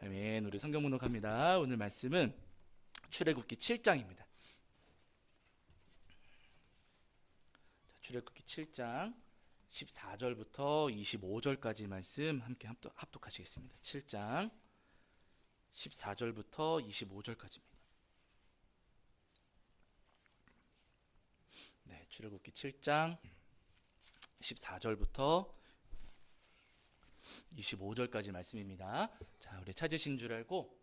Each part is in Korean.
아멘. 우리 성경 묵독합니다. 오늘 말씀은 출애굽기 7장입니다. 출애굽기 7장 14절부터 25절까지 말씀 함께 합독하시겠습니다. 7장 14절부터 25절까지입니다. 네, 출애굽기 7장 14절부터 25절까지 말씀입니다. 자, 우리 찾으신 줄 알고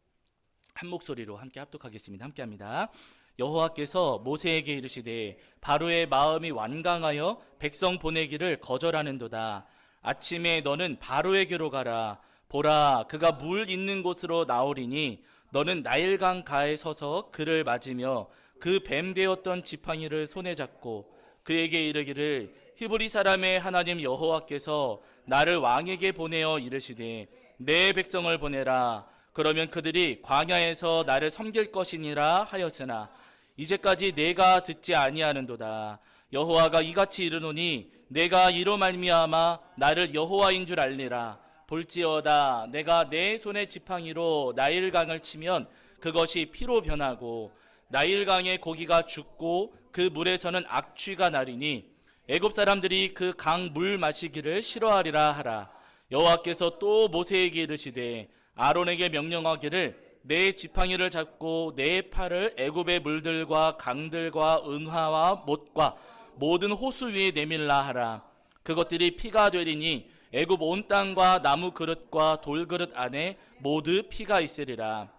한 목소리로 함께 합독하겠습니다. 함께 합니다. 여호와께서 모세에게 이르시되 바로의 마음이 완강하여 백성 보내기를 거절하는도다. 아침에 너는 바로에게로 가라. 보라, 그가 물 있는 곳으로 나오리니 너는 나일강 가에 서서 그를 맞으며 그 뱀 되었던 지팡이를 손에 잡고 그에게 이르기를 히브리 사람의 하나님 여호와께서 나를 왕에게 보내어 이르시되 내 백성을 보내라. 그러면 그들이 광야에서 나를 섬길 것이니라 하였으나 이제까지 내가 듣지 아니하는도다. 여호와가 이같이 이르노니 내가 이로 말미암아 나를 여호와인 줄 알리라. 볼지어다 내가 내 손의 지팡이로 나일강을 치면 그것이 피로 변하고 나일강의 고기가 죽고 그 물에서는 악취가 나리니 애굽 사람들이 그 강 물 마시기를 싫어하리라 하라. 여호와께서 또 모세에게 이르시되 아론에게 명령하기를 내 지팡이를 잡고 내 팔을 애굽의 물들과 강들과 은하와 못과 모든 호수 위에 내밀라 하라. 그것들이 피가 되리니 애굽 온 땅과 나무 그릇과 돌 그릇 안에 모두 피가 있으리라.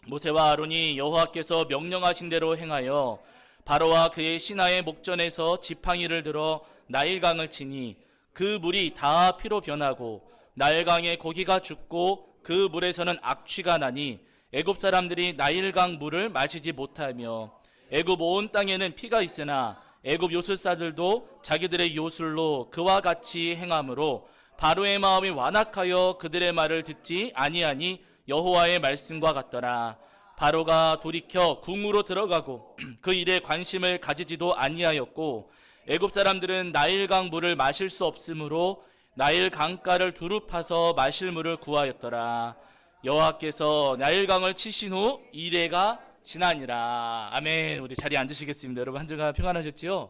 모세와 아론이 여호와께서 명령하신 대로 행하여 바로와 그의 신하의 목전에서 지팡이를 들어 나일강을 치니 그 물이 다 피로 변하고 나일강의 고기가 죽고 그 물에서는 악취가 나니 애굽 사람들이 나일강 물을 마시지 못하며 애굽 온 땅에는 피가 있으나 애굽 요술사들도 자기들의 요술로 그와 같이 행함으로 바로의 마음이 완악하여 그들의 말을 듣지 아니하니 여호와의 말씀과 같더라. 바로가 돌이켜 궁으로 들어가고 그 일에 관심을 가지지도 아니하였고 애굽 사람들은 나일강 물을 마실 수 없으므로 나일 강가를 두루 파서 마실 물을 구하였더라. 여호와께서 나일강을 치신 후 이레가 지나니라. 아멘. 우리 자리에 앉으시겠습니다. 여러분 한 주간 평안하셨지요?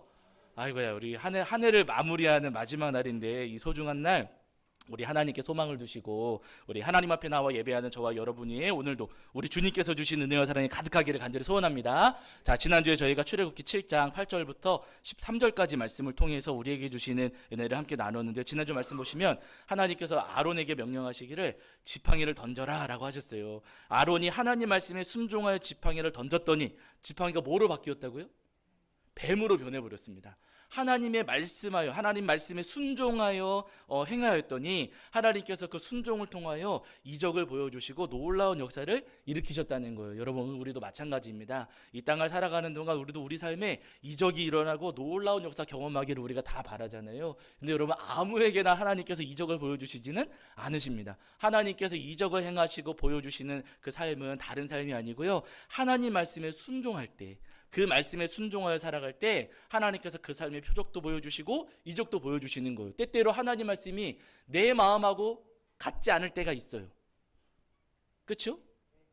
아이고야, 우리 한 해를 마무리하는 마지막 날인데 이 소중한 날 우리 하나님께 소망을 두시고 우리 하나님 앞에 나와 예배하는 저와 여러분이 오늘도 우리 주님께서 주신 은혜와 사랑이 가득하기를 간절히 소원합니다. 자, 지난주에 저희가 출애굽기 7장 8절부터 13절까지 말씀을 통해서 우리에게 주시는 은혜를 함께 나눴는데, 지난주 말씀 보시면 하나님께서 아론에게 명령하시기를 지팡이를 던져라 라고 하셨어요. 아론이 하나님 말씀에 순종하여 지팡이를 던졌더니 지팡이가 뭐로 바뀌었다고요? 뱀으로 변해버렸습니다. 하나님의 말씀하여 하나님 말씀에 순종하여 행하였더니 하나님께서 그 순종을 통하여 이적을 보여주시고 놀라운 역사를 일으키셨다는 거예요. 여러분, 우리도 마찬가지입니다. 이 땅을 살아가는 동안 우리도 우리 삶에 이적이 일어나고 놀라운 역사 경험하기를 우리가 다 바라잖아요. 근데 여러분, 아무에게나 하나님께서 이적을 보여주시지는 않으십니다. 하나님께서 이적을 행하시고 보여주시는 그 삶은 다른 삶이 아니고요, 하나님 말씀에 순종할 때, 그 말씀에 순종하여 살아갈 때 하나님께서 그 삶의 표적도 보여주시고 이적도 보여주시는 거예요. 때때로 하나님 말씀이 내 마음하고 같지 않을 때가 있어요. 그렇죠?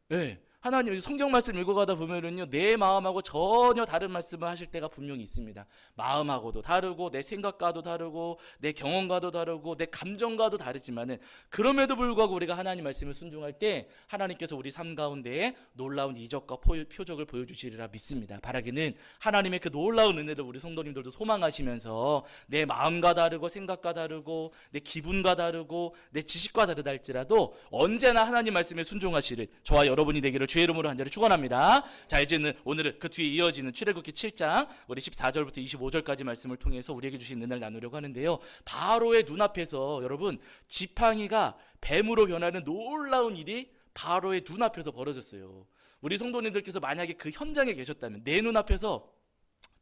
네. 하나님 성경 말씀 읽어가다 보면은요, 내 마음하고 전혀 다른 말씀을 하실 때가 분명히 있습니다. 마음하고도 다르고 내 생각과도 다르고 내 경험과도 다르고 내 감정과도 다르지만은 그럼에도 불구하고 우리가 하나님 말씀을 순종할 때 하나님께서 우리 삶 가운데에 놀라운 이적과 표적을 보여주시리라 믿습니다. 바라기는 하나님의 그 놀라운 은혜를 우리 성도님들도 소망하시면서 내 마음과 다르고 생각과 다르고 내 기분과 다르고 내 지식과 다르다 할지라도 언제나 하나님 말씀에 순종하시를 저와 여러분이 되기를 주의 이름으로 간절히 축원합니다. 자, 이제는 오늘은 그 뒤에 이어지는 출애굽기 7장 우리 14절부터 25절까지 말씀을 통해서 우리에게 주신 은혜를 나누려고 하는데요, 바로의 눈앞에서 여러분 지팡이가 뱀으로 변하는 놀라운 일이 바로의 눈앞에서 벌어졌어요. 우리 성도님들께서 만약에 그 현장에 계셨다면, 내 눈앞에서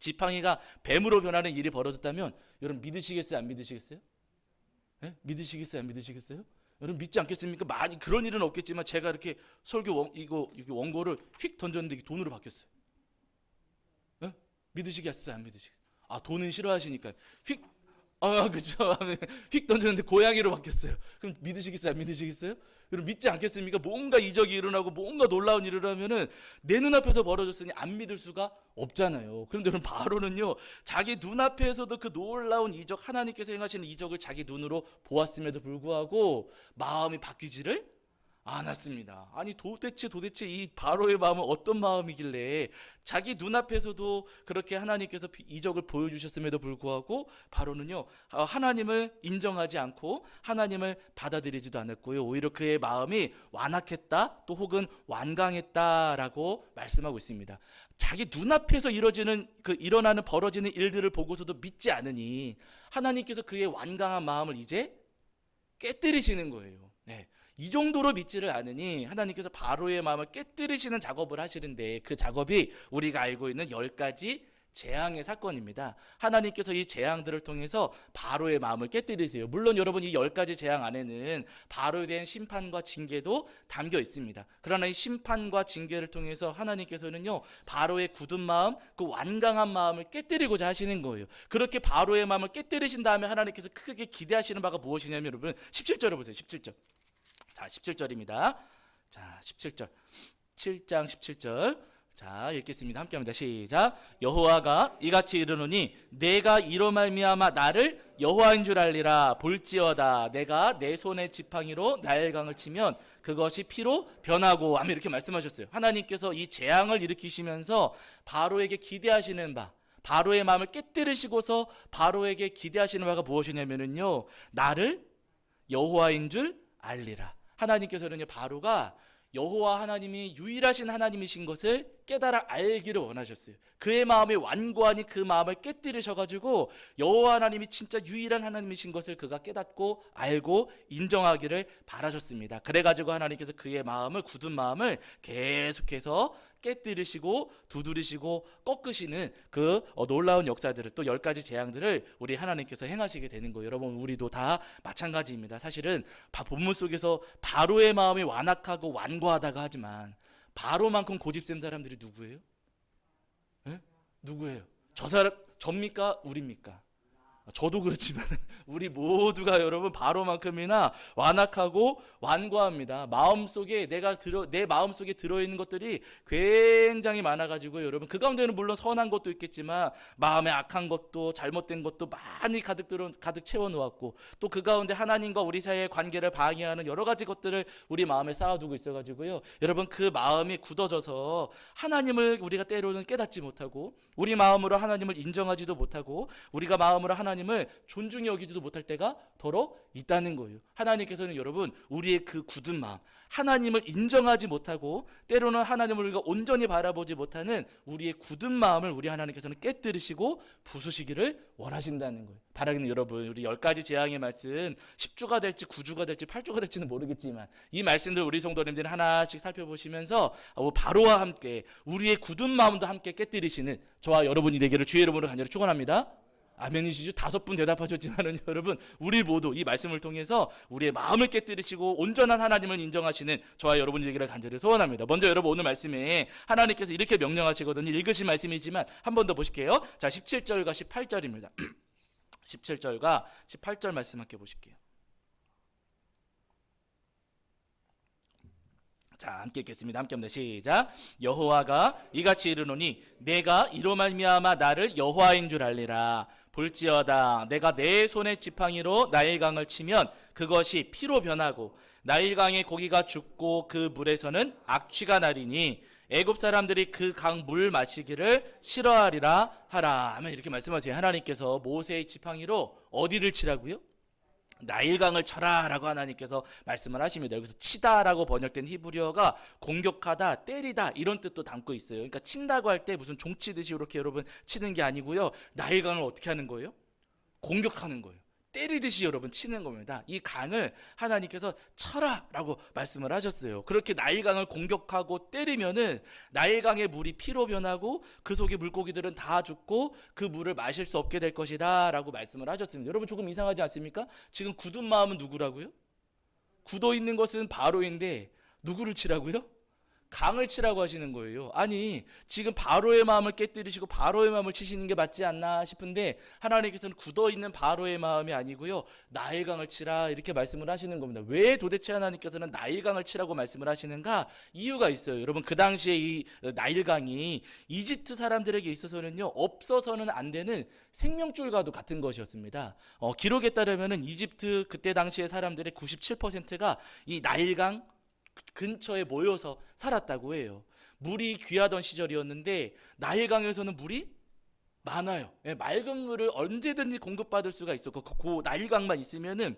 지팡이가 뱀으로 변하는 일이 벌어졌다면 여러분 믿으시겠어요? 안 믿으시겠어요? 네? 믿으시겠어요? 안 믿으시겠어요? 여러분 믿지 않겠습니까? 많이 그런 일은 없겠지만 제가 이렇게 설교 이거 원고를 휙 던졌는데 돈으로 바뀌었어요. 네? 믿으시겠어요? 안 믿으시겠어요? 아, 돈은 싫어하시니까 휙 그죠. 휙 던졌는데 고양이로 바뀌었어요. 그럼 믿으시겠어요? 안 믿으시겠어요? 여러분 믿지 않겠습니까? 뭔가 이적이 일어나고 뭔가 놀라운 일을 하면은 내 눈앞에서 벌어졌으니 안 믿을 수가 없잖아요. 그런데 여러분 바로는요, 자기 눈앞에서도 그 놀라운 이적, 하나님께서 행하시는 이적을 자기 눈으로 보았음에도 불구하고 마음이 바뀌지를 않았습니다. 아니 도대체 이 바로의 마음은 어떤 마음이길래 자기 눈앞에서도 그렇게 하나님께서 이적을 보여주셨음에도 불구하고 바로는요, 하나님을 인정하지 않고 하나님을 받아들이지도 않았고요, 오히려 그의 마음이 완악했다, 또 혹은 완강했다라고 말씀하고 있습니다. 자기 눈앞에서 일어나는 벌어지는 일들을 보고서도 믿지 않으니 하나님께서 그의 완강한 마음을 이제 깨뜨리시는 거예요. 네. 이 정도로 믿지를 않으니 하나님께서 바로의 마음을 깨뜨리시는 작업을 하시는데, 그 작업이 우리가 알고 있는 10가지 재앙의 사건입니다. 하나님께서 이 재앙들을 통해서 바로의 마음을 깨뜨리세요. 물론 여러분, 이 10가지 재앙 안에는 바로에 대한 심판과 징계도 담겨 있습니다. 그러나 이 심판과 징계를 통해서 하나님께서는요, 바로의 굳은 마음, 그 완강한 마음을 깨뜨리고자 하시는 거예요. 그렇게 바로의 마음을 깨뜨리신 다음에 하나님께서 크게 기대하시는 바가 무엇이냐면, 여러분 17절을 보세요. 17절. 자, 17절입니다. 자, 17절. 7장 17절. 자, 읽겠습니다. 함께 합니다. 시작. 여호와가 이같이 이르노니 내가 이로 말미암아 나를 여호와인 줄 알리라. 볼지어다 내가 내 손의 지팡이로 나일강을 치면 그것이 피로 변하고. 아멘. 이렇게 말씀하셨어요. 하나님께서 이 재앙을 일으키시면서 바로에게 기대하시는 바, 바로의 마음을 깨뜨리시고서 바로에게 기대하시는 바가 무엇이냐면요, 나를 여호와인 줄 알리라. 하나님께서는요, 바로가 여호와 하나님이 유일하신 하나님이신 것을 깨달아 알기를 원하셨어요. 그의 마음이 완고하니 그 마음을 깨뜨리셔가지고 여호와 하나님이 진짜 유일한 하나님이신 것을 그가 깨닫고 알고 인정하기를 바라셨습니다. 그래가지고 하나님께서 그의 마음을, 굳은 마음을 계속해서 깨뜨리시고 두드리시고 꺾으시는 그 놀라운 역사들을, 또 10가지 재앙들을 우리 하나님께서 행하시게 되는 거예요. 여러분, 우리도 다 마찬가지입니다. 사실은 본문 속에서 바로의 마음이 완악하고 완고하다가 하지만 바로만큼 고집센 사람들이 누구예요? 에? 누구예요? 저 사람, 접니까? 우리입니까? 저도 그렇지만 우리 모두가 여러분 바로만큼이나 완악하고 완고합니다. 마음속에 내 마음속에 들어있는 것들이 굉장히 많아가지고 여러분, 그 가운데는 물론 선한 것도 있겠지만 마음에 악한 것도 잘못된 것도 많이 가득 채워놓았고, 또 그 가운데 하나님과 우리 사이의 관계를 방해하는 여러 가지 것들을 우리 마음에 쌓아두고 있어가지고요, 여러분 그 마음이 굳어져서 하나님을 우리가 때로는 깨닫지 못하고, 우리 마음으로 하나님을 인정하지도 못하고, 우리가 마음으로 하나님을 존중히 여기지도 못할 때가 더러 있다는 거예요. 하나님께서는 여러분, 우리의 그 굳은 마음, 하나님을 인정하지 못하고 때로는 하나님을 우리가 온전히 바라보지 못하는 우리의 굳은 마음을 우리 하나님께서는 깨뜨리시고 부수시기를 원하신다는 거예요. 바라기는 여러분, 우리 10가지 재앙의 말씀 10주가 될지 9주가 될지 8주가 될지는 모르겠지만 이 말씀들 우리 성도님들이 하나씩 살펴보시면서 바로와 함께 우리의 굳은 마음도 함께 깨뜨리시는 저와 여러분이 되기를 주의 이름으로 간절히 축원합니다. 아멘이시죠? 5분 대답하셨지만은 여러분, 우리 모두 이 말씀을 통해서 우리의 마음을 깨뜨리시고 온전한 하나님을 인정하시는 저와 여러분이 되기를 간절히 소원합니다. 먼저 여러분, 오늘 말씀에 하나님께서 이렇게 명령하시거든요. 읽으신 말씀이지만 한 번 더 보실게요. 자, 17절과 18절입니다. 17절과 18절 말씀 함께 보실게요. 자, 함께 읽겠습니다. 함께 합니다. 시작. 여호와가 이같이 이르노니 내가 이로 말미암아 나를 여호와인 줄 알리라. 볼지어다 내가 내 손의 지팡이로 나일강을 치면 그것이 피로 변하고 나일강의 고기가 죽고 그 물에서는 악취가 나리니 애굽 사람들이 그 강 물 마시기를 싫어하리라 하라. 하면 이렇게 말씀하세요. 하나님께서 모세의 지팡이로 어디를 치라고요? 나일강을 쳐라 라고 하나님께서 말씀을 하십니다. 여기서 치다라고 번역된 히브리어가 공격하다, 때리다 이런 뜻도 담고 있어요. 그러니까 친다고 할 때 무슨 종 치듯이 이렇게 여러분 치는 게 아니고요, 나일강을 어떻게 하는 거예요? 공격하는 거예요. 때리듯이 여러분 치는 겁니다. 이 강을 하나님께서 쳐라 라고 말씀을 하셨어요. 그렇게 나일강을 공격하고 때리면은 나일강의 물이 피로 변하고 그 속의 물고기들은 다 죽고 그 물을 마실 수 없게 될 것이다 라고 말씀을 하셨습니다. 여러분, 조금 이상하지 않습니까? 지금 굳은 마음은 누구라고요? 굳어 있는 것은 바로인데 누구를 치라고요? 강을 치라고 하시는 거예요. 아니, 지금 바로의 마음을 깨뜨리시고 바로의 마음을 치시는 게 맞지 않나 싶은데 하나님께서는 굳어있는 바로의 마음이 아니고요, 나일 강을 치라 이렇게 말씀을 하시는 겁니다. 왜 도대체 하나님께서는 나일 강을 치라고 말씀을 하시는가? 이유가 있어요. 여러분, 그 당시에 이 나일 강이 이집트 사람들에게 있어서는요, 없어서는 안 되는 생명줄과도 같은 것이었습니다. 기록에 따르면 이집트 그때 당시의 사람들의 97%가 이 나일 강 근처에 모여서 살았다고 해요. 물이 귀하던 시절이었는데 나일강에서는 물이 많아요. 맑은 물을 언제든지 공급받을 수가 있었고, 그 나일강만 있으면은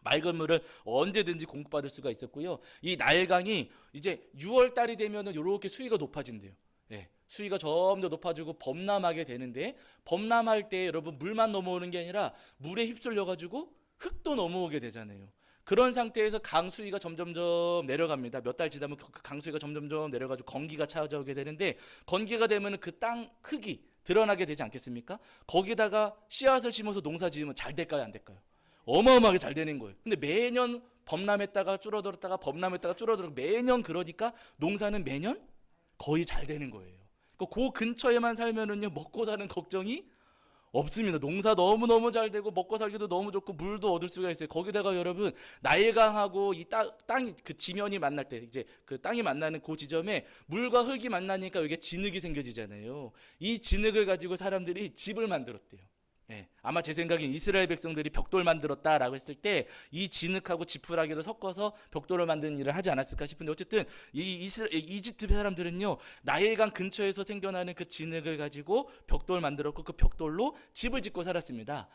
맑은 물을 언제든지 공급받을 수가 있었고요. 이 나일강이 이제 6월 달이 되면은 이렇게 수위가 높아진대요. 수위가 점점 높아지고 범람하게 되는데, 범람할 때 여러분 물만 넘어오는 게 아니라 물에 휩쓸려 가지고 흙도 넘어오게 되잖아요. 그런 상태에서 강 수위가 점점점 내려갑니다. 몇 달 지나면 그 강 수위가 점점점 내려가지고 건기가 찾아오게 되는데, 건기가 되면 그 땅 흙이 드러나게 되지 않겠습니까? 거기다가 씨앗을 심어서 농사 지으면 잘 될까요, 안 될까요? 어마어마하게 잘 되는 거예요. 근데 매년 범람했다가 줄어들었다가 범람했다가 줄어들고 매년 그러니까 농사는 매년 거의 잘 되는 거예요. 그 근처에만 살면은요, 먹고 사는 걱정이 없습니다. 농사 너무너무 잘 되고 먹고 살기도 너무 좋고 물도 얻을 수가 있어요. 거기다가 여러분, 나일강하고 이 땅이 그 지면이 만날 때, 이제 그 땅이 만나는 그 지점에 물과 흙이 만나니까 여기에 진흙이 생겨지잖아요. 이 진흙을 가지고 사람들이 집을 만들었대요. 아마 제 생각엔 이스라엘 백성들이 벽돌 만들었다라고 했을 때 이 진흙하고 지푸라기를 섞어서 벽돌을 만드는 일을 하지 않았을까 싶은데, 어쨌든 이집트 사람들은요, 나일강 근처에서 생겨나는 그 진흙을 가지고 벽돌 만들었고, 그 벽돌로 집을 짓고 살았습니다.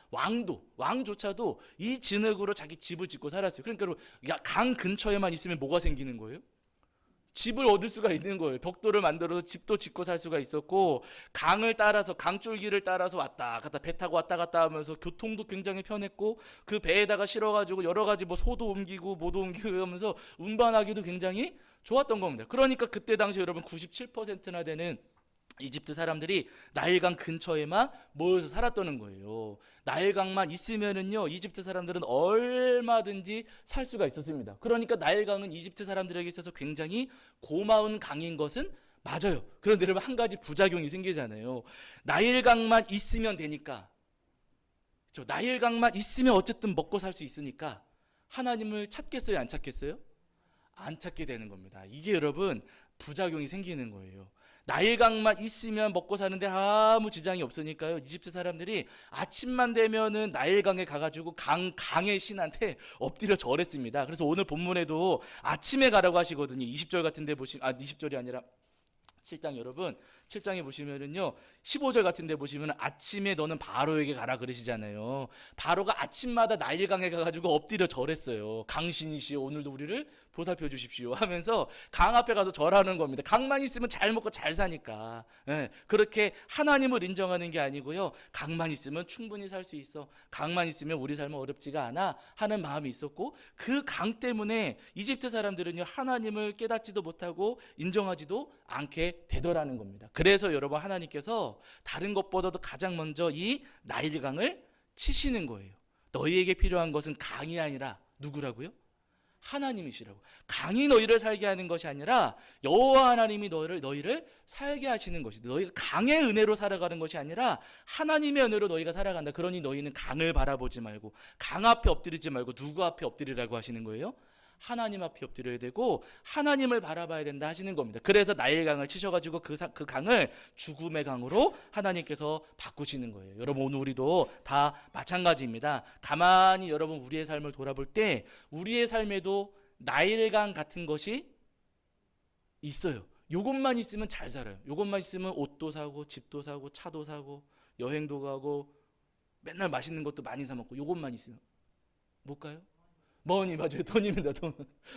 왕조차도 이 진흙으로 자기 집을 짓고 살았어요. 그러니까 강 근처에만 있으면 뭐가 생기는 거예요? 집을 얻을 수가 있는 거예요. 벽돌을 만들어서 집도 짓고 살 수가 있었고, 강을 따라서, 강줄기를 따라서 왔다 갔다, 배 타고 왔다 갔다 하면서 교통도 굉장히 편했고, 그 배에다가 실어가지고 여러 가지 뭐 소도 옮기고 뭐도 옮기고 하면서 운반하기도 굉장히 좋았던 겁니다. 그러니까 그때 당시 여러분 97%나 되는 이집트 사람들이 나일강 근처에만 모여서 살았다는 거예요. 나일강만 있으면은요, 이집트 사람들은 얼마든지 살 수가 있었습니다. 그러니까 나일강은 이집트 사람들에게 있어서 굉장히 고마운 강인 것은 맞아요. 그런데 여러분, 한 가지 부작용이 생기잖아요. 나일강만 있으면 되니까, 그렇죠? 나일강만 있으면 어쨌든 먹고 살 수 있으니까 하나님을 찾겠어요, 안 찾겠어요? 안 찾게 되는 겁니다. 이게 여러분 부작용이 생기는 거예요. 나일강만 있으면 먹고 사는데 아무 지장이 없으니까요, 이집트 사람들이 아침만 되면은 나일강에 가가지고 강의 신한테 엎드려 절했습니다. 그래서 오늘 본문에도 아침에 가라고 하시거든요. 20절 같은데 보시면, 20절이 아니라 7장, 여러분 7장에 보시면은요, 15절 같은 데 보시면 아침에 너는 바로에게 가라 그러시잖아요. 바로가 아침마다 나일강에 가가지고 엎드려 절했어요. 강신이시여, 오늘도 우리를 보살펴 주십시오 하면서 강 앞에 가서 절하는 겁니다. 강만 있으면 잘 먹고 잘 사니까. 그렇게 하나님을 인정하는 게 아니고요, 강만 있으면 충분히 살 수 있어, 강만 있으면 우리 삶은 어렵지가 않아 하는 마음이 있었고, 그 강 때문에 이집트 사람들은요, 하나님을 깨닫지도 못하고 인정하지도 않게 되더라는 겁니다. 그래서 여러분, 하나님께서 다른 것보다도 가장 먼저 이 나일강을 치시는 거예요. 너희에게 필요한 것은 강이 아니라 누구라고요? 하나님이시라고. 강이 너희를 살게 하는 것이 아니라 여호와 하나님이 너희를 살게 하시는 것이다. 너희가 강의 은혜로 살아가는 것이 아니라 하나님의 은혜로 너희가 살아간다. 그러니 너희는 강을 바라보지 말고, 강 앞에 엎드리지 말고 누구 앞에 엎드리라고 하시는 거예요? 하나님 앞에 엎드려야 되고 하나님을 바라봐야 된다 하시는 겁니다. 그래서 나일강을 치셔가지고 그 강을 죽음의 강으로 하나님께서 바꾸시는 거예요. 여러분, 오늘 우리도 다 마찬가지입니다. 가만히 여러분 우리의 삶을 돌아볼 때 우리의 삶에도 나일강 같은 것이 있어요. 요것만 있으면 잘 살아요. 요것만 있으면 옷도 사고 집도 사고 차도 사고 여행도 가고 맨날 맛있는 것도 많이 사 먹고, 요것만 있으면 뭘까요? 머니, 맞아요. 돈입니다.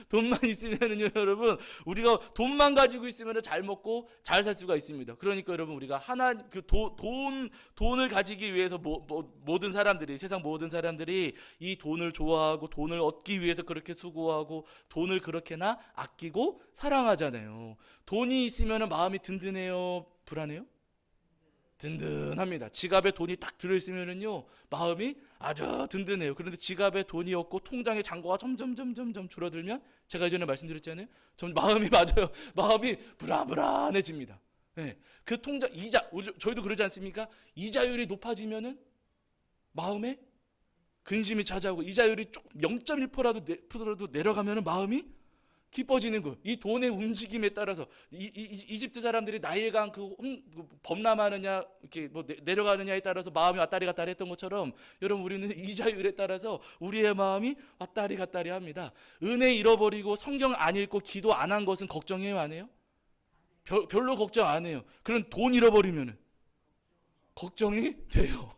돈만 있으면은요, 여러분, 우리가 돈만 가지고 있으면 잘 먹고 잘 살 수가 있습니다. 그러니까 여러분, 우리가 돈을 가지기 위해서 모든 사람들이, 세상 모든 사람들이 이 돈을 좋아하고 돈을 얻기 위해서 그렇게 수고하고 돈을 그렇게나 아끼고 사랑하잖아요. 돈이 있으면 마음이 든든해요, 불안해요? 든든합니다. 지갑에 돈이 딱 들어있으면은요 마음이 아주 든든해요. 그런데 지갑에 돈이 없고 통장에 잔고가 점점 줄어들면 제가 예전에 말씀드렸잖아요. 좀 마음이 맞아요. 마음이 불안해집니다. 네. 그 통장 이자 저희도 그러지 않습니까? 이자율이 높아지면은 마음에 근심이 찾아오고 이자율이 조금 0.1%라도 내려가면은 마음이 기뻐지는 거예요. 이 돈의 움직임에 따라서 이집트 사람들이 나일강 그 범람하느냐 이렇게 뭐 내려가느냐에 따라서 마음이 왔다리 갔다리 했던 것처럼 여러분 우리는 이자율에 따라서 우리의 마음이 왔다리 갔다리 합니다. 은혜 잃어버리고 성경 안 읽고 기도 안 한 것은 걱정해요, 안 해요? 별로 걱정 안 해요. 그런 돈 잃어버리면은 걱정이 돼요.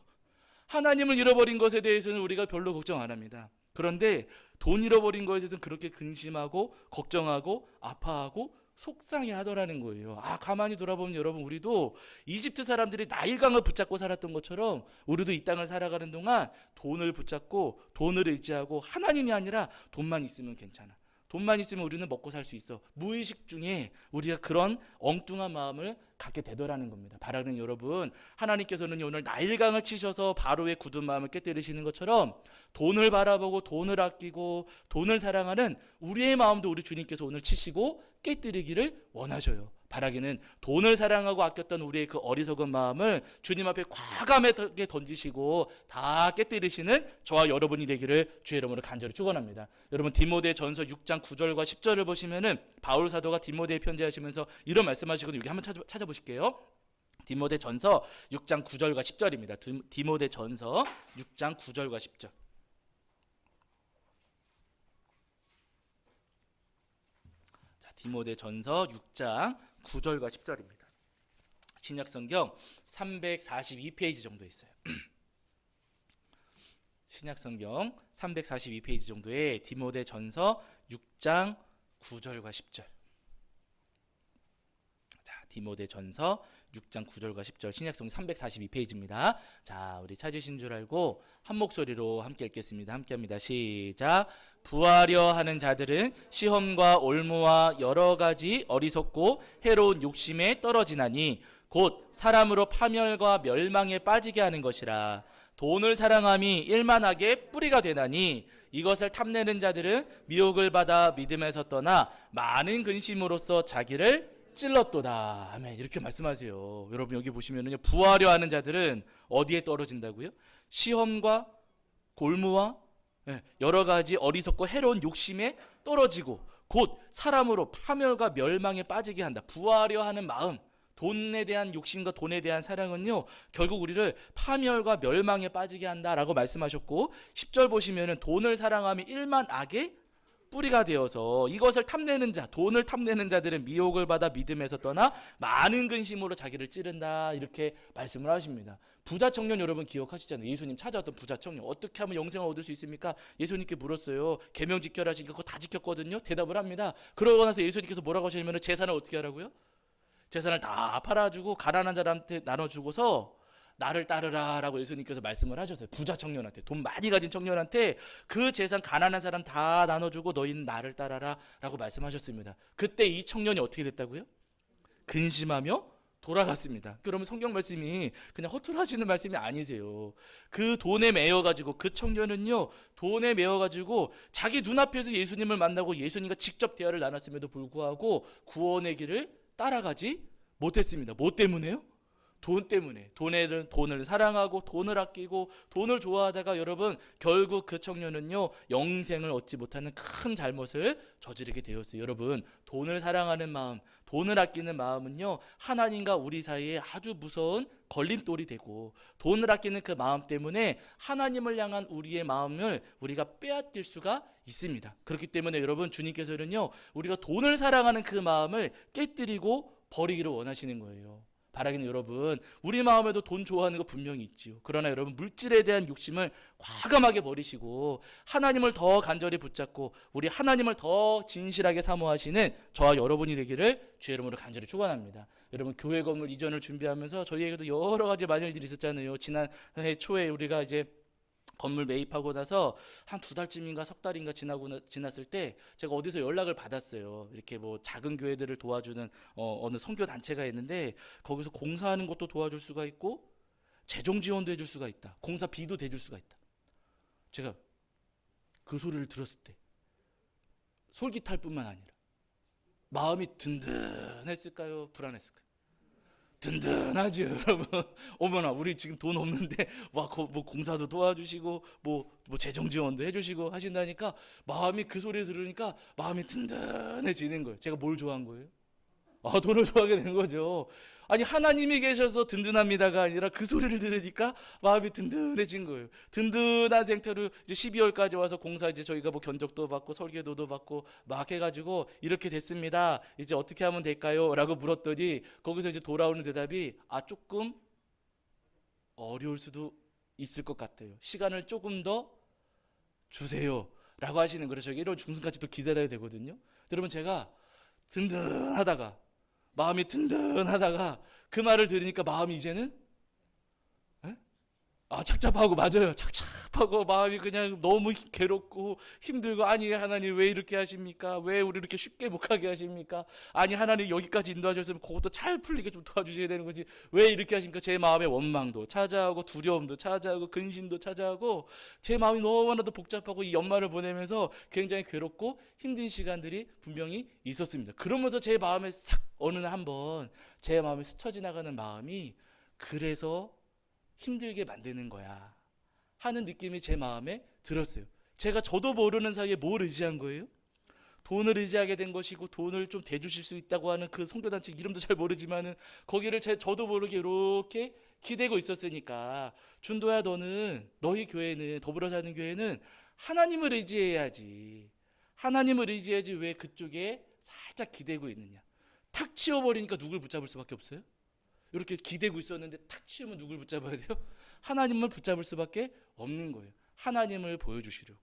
하나님을 잃어버린 것에 대해서는 우리가 별로 걱정 안 합니다. 그런데 돈 잃어버린 것에 대해서는 그렇게 근심하고 걱정하고 아파하고 속상해 하더라는 거예요. 가만히 돌아보면 여러분 우리도 이집트 사람들이 나일강을 붙잡고 살았던 것처럼 우리도 이 땅을 살아가는 동안 돈을 붙잡고 돈을 의지하고 하나님이 아니라 돈만 있으면 괜찮아. 돈만 있으면 우리는 먹고 살 수 있어. 무의식 중에 우리가 그런 엉뚱한 마음을 갖게 되더라는 겁니다. 바라는 여러분, 하나님께서는 오늘 나일강을 치셔서 바로의 굳은 마음을 깨뜨리시는 것처럼 돈을 바라보고 돈을 아끼고 돈을 사랑하는 우리의 마음도 우리 주님께서 오늘 치시고 깨뜨리기를 원하셔요. 바라기는 돈을 사랑하고 아꼈던 우리의 그 어리석은 마음을 주님 앞에 과감하게 던지시고 다 깨뜨리시는 저와 여러분이 되기를 주의 이름으로 간절히 축원합니다. 여러분 디모데전서 6장 9절과 10절을 보시면은 바울 사도가 디모데에 편지하시면서 이런 말씀하시거든요. 여기 한번 찾아보실게요. 디모데전서 6장 9절과 10절입니다. 디모데전서 6장 9절과 10절. 디모데전서 6장 9절과 10절입니다. 신약성경 342페이지 정도 있어요. 신약성경 342페이지 정도에 디모데전서 6장 9절과 10절. 자, 디모데전서 6장 9절과 10절 신약성경 342페이지입니다. 자, 우리 찾으신 줄 알고 한 목소리로 함께 읽겠습니다. 함께 합니다. 시작. 부하려 하는 자들은 시험과 올무와 여러 가지 어리석고 해로운 욕심에 떨어지나니 곧 사람으로 파멸과 멸망에 빠지게 하는 것이라. 돈을 사랑함이 일만하게 뿌리가 되나니 이것을 탐내는 자들은 미혹을 받아 믿음에서 떠나 많은 근심으로써 자기를 찔렀도다. 아멘. 이렇게 말씀하세요. 여러분 여기 보시면은요, 부하려 하는 자들은 어디에 떨어진다고요? 시험과 골무와 여러 가지 어리석고 해로운 욕심에 떨어지고 곧 사람으로 파멸과 멸망에 빠지게 한다. 부하려 하는 마음, 돈에 대한 욕심과 돈에 대한 사랑은요 결국 우리를 파멸과 멸망에 빠지게 한다라고 말씀하셨고 10절 보시면은 돈을 사랑함이 일만 악의 뿌리가 되어서 이것을 탐내는 자, 돈을 탐내는 자들은 미혹을 받아 믿음에서 떠나 많은 근심으로 자기를 찌른다, 이렇게 말씀을 하십니다. 부자 청년 여러분 기억하시잖아요. 예수님 찾아왔던 부자 청년, 어떻게 하면 영생을 얻을 수 있습니까? 예수님께 물었어요. 계명 지켜라 하시니까 그거 다 지켰거든요. 대답을 합니다. 그러고 나서 예수님께서 뭐라고 하시냐면 재산을 어떻게 하라고요? 재산을 다 팔아주고 가난한 자한테 나눠주고서 나를 따르라 라고 예수님께서 말씀을 하셨어요. 부자 청년한테, 돈 많이 가진 청년한테 그 재산 가난한 사람 다 나눠주고 너희는 나를 따라라 라고 말씀하셨습니다. 그때 이 청년이 어떻게 됐다고요? 근심하며 돌아갔습니다. 그러면 성경 말씀이 그냥 허투루 하시는 말씀이 아니세요. 그 돈에 매여가지고 그 청년은요 돈에 매여가지고 자기 눈앞에서 예수님을 만나고 예수님과 직접 대화를 나눴음에도 불구하고 구원의 길을 따라가지 못했습니다. 뭐 때문에요? 돈 때문에. 돈을 사랑하고 돈을 아끼고 돈을 좋아하다가 여러분 결국 그 청년은요 영생을 얻지 못하는 큰 잘못을 저지르게 되었어요. 여러분 돈을 사랑하는 마음, 돈을 아끼는 마음은요 하나님과 우리 사이에 아주 무서운 걸림돌이 되고 돈을 아끼는 그 마음 때문에 하나님을 향한 우리의 마음을 우리가 빼앗길 수가 있습니다. 그렇기 때문에 여러분 주님께서는요 우리가 돈을 사랑하는 그 마음을 깨뜨리고 버리기를 원하시는 거예요. 바라기는 여러분 우리 마음에도 돈 좋아하는 거 분명히 있지요. 그러나 여러분 물질에 대한 욕심을 과감하게 버리시고 하나님을 더 간절히 붙잡고 우리 하나님을 더 진실하게 사모하시는 저와 여러분이 되기를 주의 이름으로 간절히 축원합니다. 여러분 교회 건물 이전을 준비하면서 저희에게도 여러 가지 많은 일들이 있었잖아요. 지난해 초에 우리가 이제 건물 매입하고 나서 한 2달쯤인가 석 달인가 지났을 때 제가 어디서 연락을 받았어요. 이렇게 뭐 작은 교회들을 도와주는 어느 선교 단체가 있는데 거기서 공사하는 것도 도와줄 수가 있고 재정 지원도 해줄 수가 있다. 공사비도 대줄 수가 있다. 제가 그 소리를 들었을 때 솔깃할 뿐만 아니라 마음이 든든했을까요? 불안했을까요? 든든하죠, 여러분. 어머나, 우리 지금 돈 없는데 뭐 공사도 도와주시고 뭐 재정 지원도 해주시고 하신다니까 마음이 그 소리를 들으니까 마음이 든든해지는 거예요. 제가 뭘 좋아한 거예요? 돈을 좋아하게 된 거죠. 아니 하나님이 계셔서 든든합니다가 아니라 그 소리를 들으니까 마음이 든든해진 거예요. 든든한 상태로 이제 12월까지 와서 공사 이제 저희가 뭐 견적도 받고 설계도도 받고 막 해가지고 이렇게 됐습니다. 이제 어떻게 하면 될까요? 라고 물었더니 거기서 이제 돌아오는 대답이 조금 어려울 수도 있을 것 같아요. 시간을 조금 더 주세요. 라고 하시는 거예요. 저희가 1월 중순까지 또 기다려야 되거든요. 여러분 제가 든든하다가 마음이 든든하다가 그 말을 들으니까 마음이 이제는 착잡하고 맞아요. 착잡하고 마음이 그냥 너무 괴롭고 힘들고 아니 하나님 왜 이렇게 하십니까? 왜 우리 이렇게 쉽게 못 가게 하십니까? 아니 하나님 여기까지 인도하셨으면 그것도 잘 풀리게 좀 도와주셔야 되는 거지 왜 이렇게 하십니까? 제 마음의 원망도 찾아오고 두려움도 찾아오고 근심도 찾아오고 제 마음이 너무나도 복잡하고 이 연말을 보내면서 굉장히 괴롭고 힘든 시간들이 분명히 있었습니다. 그러면서 제 마음에 싹 어느 날 한번 제 마음에 스쳐 지나가는 마음이 그래서 힘들게 만드는 거야 하는 느낌이 제 마음에 들었어요. 제가 저도 모르는 사이에 뭘 의지한 거예요? 돈을 의지하게 된 것이고 돈을 좀 대주실 수 있다고 하는 그 선교단체 이름도 잘 모르지만은 거기를 저도 모르게 이렇게 기대고 있었으니까 준도야 너는 너희 교회는 더불어 사는 교회는 하나님을 의지해야지 하나님을 의지해야지 왜 그쪽에 살짝 기대고 있느냐 탁 치워버리니까 누굴 붙잡을 수밖에 없어요? 이렇게 기대고 있었는데 탁 치우면 누굴 붙잡아야 돼요? 하나님을 붙잡을 수밖에 없는 거예요. 하나님을 보여주시려고.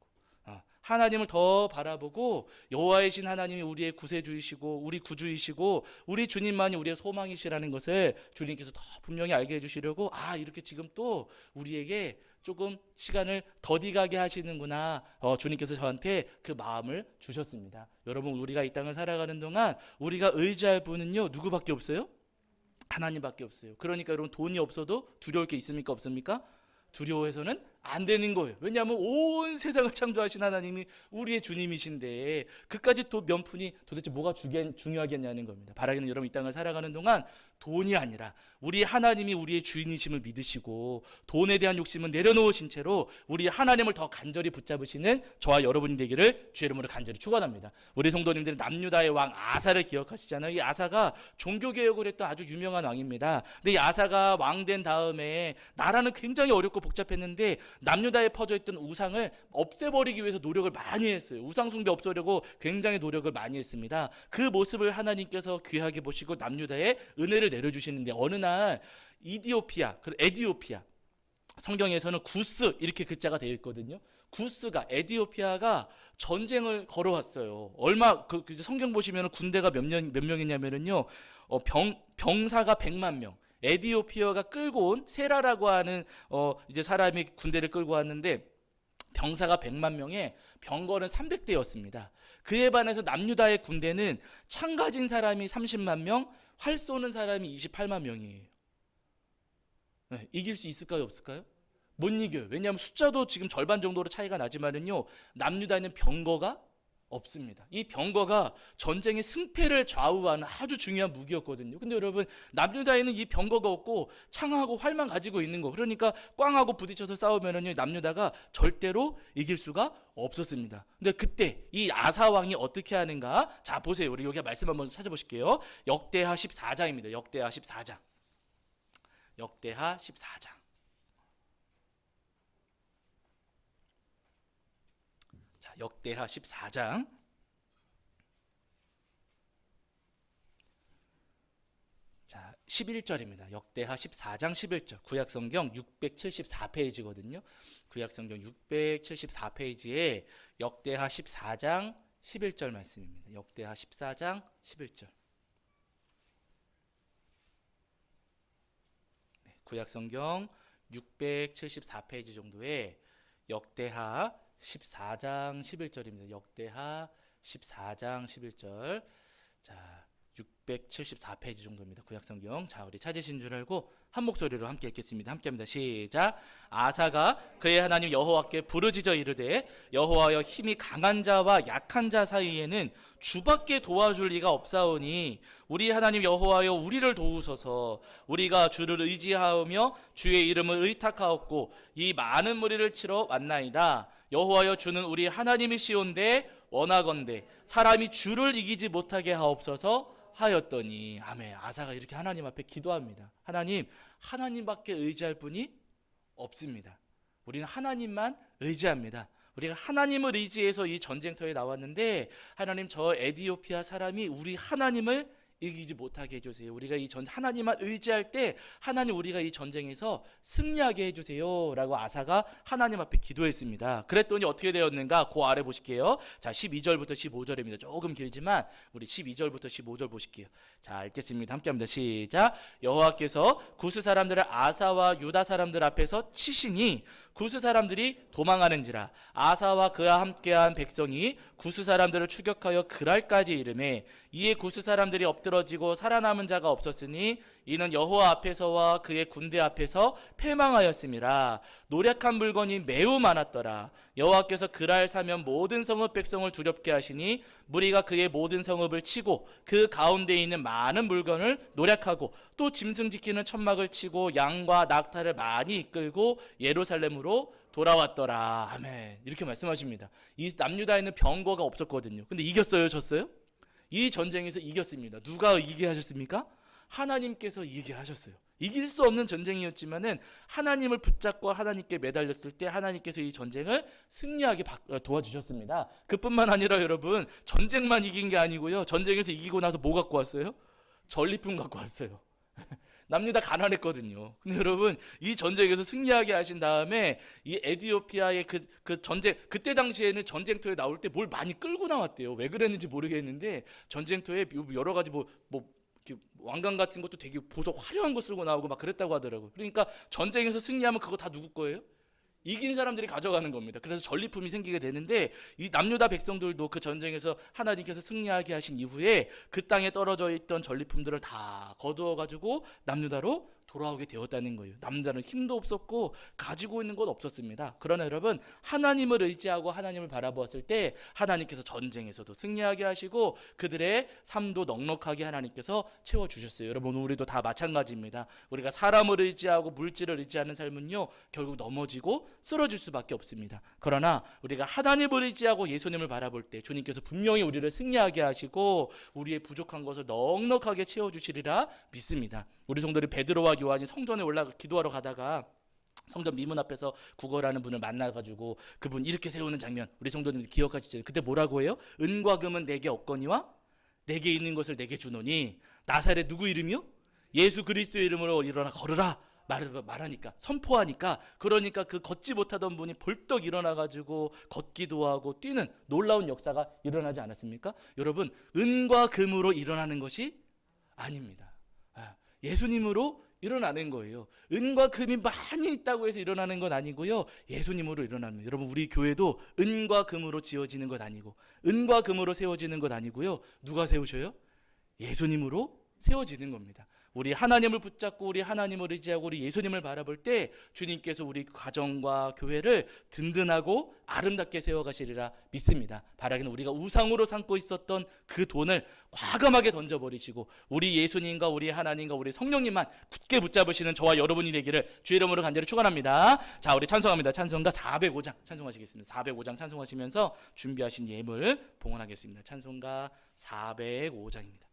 하나님을 더 바라보고 여호와의 신 하나님이 우리의 구세주이시고 우리 구주이시고 우리 주님만이 우리의 소망이시라는 것을 주님께서 더 분명히 알게 해주시려고 이렇게 지금 또 우리에게 조금 시간을 더디 가게 하시는구나. 주님께서 저한테 그 마음을 주셨습니다. 여러분 우리가 이 땅을 살아가는 동안 우리가 의지할 분은요 누구밖에 없어요? 하나님밖에 없어요. 그러니까 여러분 돈이 없어도 두려울 게 있습니까? 없습니까? 두려워해서는 안 되는 거예요. 왜냐하면 온 세상을 창조하신 하나님이 우리의 주님이신데 그까지 또 명분이 도대체 뭐가 중요하겠냐는 겁니다. 바라기는 여러분 이 땅을 살아가는 동안 돈이 아니라 우리 하나님이 우리의 주인이심을 믿으시고 돈에 대한 욕심은 내려놓으신 채로 우리 하나님을 더 간절히 붙잡으시는 저와 여러분이 되기를 주의 이름으로 간절히 축원합니다. 우리 성도님들은 남유다의 왕 아사를 기억하시잖아요. 이 아사가 종교개혁을 했던 아주 유명한 왕입니다. 근데 이 아사가 왕 된 다음에 나라는 굉장히 어렵고 복잡했는데 남유다에 퍼져있던 우상을 없애버리기 위해서 노력을 많이 했어요. 우상 숭배 없애려고 굉장히 노력을 많이 했습니다. 그 모습을 하나님께서 귀하게 보시고 남유다에 은혜를 내려주시는데 어느 날 에디오피아 성경에서는 구스 이렇게 글자가 되어 있거든요. 구스가 에디오피아가 전쟁을 걸어왔어요. 성경 보시면 군대가 몇 명이냐면요. 병사가 100만 명. 에디오피아가 끌고 온 세라라고 하는 이제 사람이 군대를 끌고 왔는데 병사가 100만 명에 병거는 300대였습니다. 그에 반해서 남유다의 군대는 창 가진 사람이 30만 명, 활 쏘는 사람이 28만 명이에요. 이길 수 있을까요, 없을까요? 못 이겨요. 왜냐하면 숫자도 지금 절반 정도로 차이가 나지만은요, 남유다는 병거가 없습니다. 이 병거가 전쟁의 승패를 좌우하는 아주 중요한 무기였거든요. 근데 여러분 남유다에는 이 병거가 없고 창하고 활만 가지고 있는 거. 그러니까 꽝하고 부딪혀서 싸우면은요 남유다가 절대로 이길 수가 없었습니다. 근데 그때 이 아사 왕이 어떻게 하는가? 자 보세요. 우리 여기 말씀 한번 찾아보실게요. 역대하 14장입니다. 역대하 14장. 역대하 14장. 역대하 14장 자 11절입니다. 역대하 14장 11절 구약성경 674페이지거든요. 구약성경 674페이지에 역대하 14장 11절 말씀입니다. 역대하 14장 11절 구약성경 674페이지 정도에 역대하 14장 11절입니다. 역대하 14장 11절. 자, 674페이지 정도입니다. 구약성경. 자, 우리 찾으신 줄 알고 한 목소리로 함께 읽겠습니다. 함께합니다. 시작. 아사가 그의 하나님 여호와께 부르짖어 이르되 여호와여, 힘이 강한 자와 약한 자 사이에는 주밖에 도와줄 리가 없사오니 우리 하나님 여호와여, 우리를 도우소서. 우리가 주를 의지하며 주의 이름을 의탁하였고 이 많은 무리를 치러 왔나이다. 여호와여, 주는 우리 하나님이시온데 원하건대 사람이 주를 이기지 못하게 하옵소서 하였더니. 아멘. 아사가 이렇게 하나님 앞에 기도합니다. 하나님밖에 의지할 분이 없습니다. 우리는 하나님만 의지합니다. 우리가 하나님을 의지해서 이 전쟁터에 나왔는데, 하나님, 저 에티오피아 사람이 우리 하나님을 이기지 못하게 해주세요. 우리가 하나님만 의지할 때 하나님, 우리가 이 전쟁에서 승리하게 해주세요 라고 아사가 하나님 앞에 기도했습니다. 그랬더니 어떻게 되었는가? 그 아래 보실게요. 자, 12절부터 15절입니다. 조금 길지만 우리 12절부터 15절 보실게요. 자, 읽겠습니다. 함께합니다. 시작. 여호와께서 구스 사람들을 아사와 유다 사람들 앞에서 치시니 구스 사람들이 도망하는지라. 아사와 그와 함께한 백성이 구스 사람들을 추격하여 그랄까지 이르매 이에 구스 사람들이 엎드러지고 살아남은 자가 없었으니 이는 여호와 앞에서와 그의 군대 앞에서 패망하였음이라. 노력한 물건이 매우 많았더라. 여호와께서 그랄 사면 모든 성읍 백성을 두렵게 하시니 무리가 그의 모든 성읍을 치고 그 가운데 있는 많은 물건을 노력하고 또 짐승 지키는 천막을 치고 양과 낙타를 많이 이끌고 예루살렘으로 돌아왔더라. 아멘. 이렇게 말씀하십니다. 이 남유다에는 병거가 없었거든요. 근데 이겼어요, 졌어요? 이 전쟁에서 이겼습니다. 누가 이기게 하셨습니까? 하나님께서 이기게 하셨어요. 이길 수 없는 전쟁이었지만은 하나님을 붙잡고 하나님께 매달렸을 때 하나님께서 이 전쟁을 승리하게 도와주셨습니다. 그뿐만 아니라 여러분, 전쟁만 이긴 게 아니고요. 전쟁에서 이기고 나서 뭐 갖고 왔어요? 전리품 갖고 왔어요. 남유다 가난했거든요. 근데 여러분, 이 전쟁에서 승리하게 하신 다음에 이 에티오피아의 그 전쟁, 그때 당시에는 전쟁터에 나올 때 뭘 많이 끌고 나왔대요. 왜 그랬는지 모르겠는데 전쟁터에 여러 가지 왕관 같은 것도 되게 보석 화려한 거 쓰고 나오고 막 그랬다고 하더라고요. 그러니까 전쟁에서 승리하면 그거 다 누구 거예요? 이긴 사람들이 가져가는 겁니다. 그래서 전리품이 생기게 되는데, 이 남유다 백성들도 그 전쟁에서 하나님께서 승리하게 하신 이후에 그 땅에 떨어져 있던 전리품들을 다 거두어 가지고 남유다로 돌아오게 되었다는 거예요. 남유다는 힘도 없었고 가지고 있는 것 없었습니다. 그러나 여러분, 하나님을 의지하고 하나님을 바라보았을 때 하나님께서 전쟁에서도 승리하게 하시고 그들의 삶도 넉넉하게 하나님께서 채워주셨어요. 여러분, 우리도 다 마찬가지입니다. 우리가 사람을 의지하고 물질을 의지하는 삶은요, 결국 넘어지고 쓰러질 수밖에 없습니다. 그러나 우리가 하나님을 의지하고 예수님을 바라볼 때 주님께서 분명히 우리를 승리하게 하시고 우리의 부족한 것을 넉넉하게 채워주시리라 믿습니다. 우리 성도들이 베드로와 요한이 성전에 올라가 기도하러 가다가 성전 미문 앞에서 구걸하는 분을 만나가지고 그분 이렇게 세우는 장면, 우리 성도님들 기억하시죠? 그때 뭐라고 해요? 은과 금은 내게 없거니와 내게 있는 것을 내게 주노니 나사렛 누구 이름이요? 예수 그리스도의 이름으로 일어나 걸으라 말하니까, 선포하니까, 그러니까 그 걷지 못하던 분이 벌떡 일어나가지고 걷기도 하고 뛰는 놀라운 역사가 일어나지 않았습니까? 여러분, 은과 금으로 일어나는 것이 아닙니다. 예수님으로 일어나는 거예요. 은과 금이 많이 있다고 해서 일어나는 건 아니고요, 예수님으로 일어납니다. 여러분, 우리 교회도 은과 금으로 지어지는 것 아니고 은과 금으로 세워지는 것 아니고요, 누가 세우셔요? 예수님으로 세워지는 겁니다. 우리 하나님을 붙잡고 우리 하나님을 의지하고 우리 예수님을 바라볼 때 주님께서 우리 가정과 교회를 든든하고 아름답게 세워가시리라 믿습니다. 바라기는 우리가 우상으로 삼고 있었던 그 돈을 과감하게 던져버리시고 우리 예수님과 우리 하나님과 우리 성령님만 굳게 붙잡으시는 저와 여러분이 되기를 주의 이름으로 간절히 축원합니다. 자, 우리 찬송합니다. 찬송가 405장 찬송하시겠습니다. 405장 찬송하시면서 준비하신 예물 봉헌하겠습니다. 찬송가 405장입니다.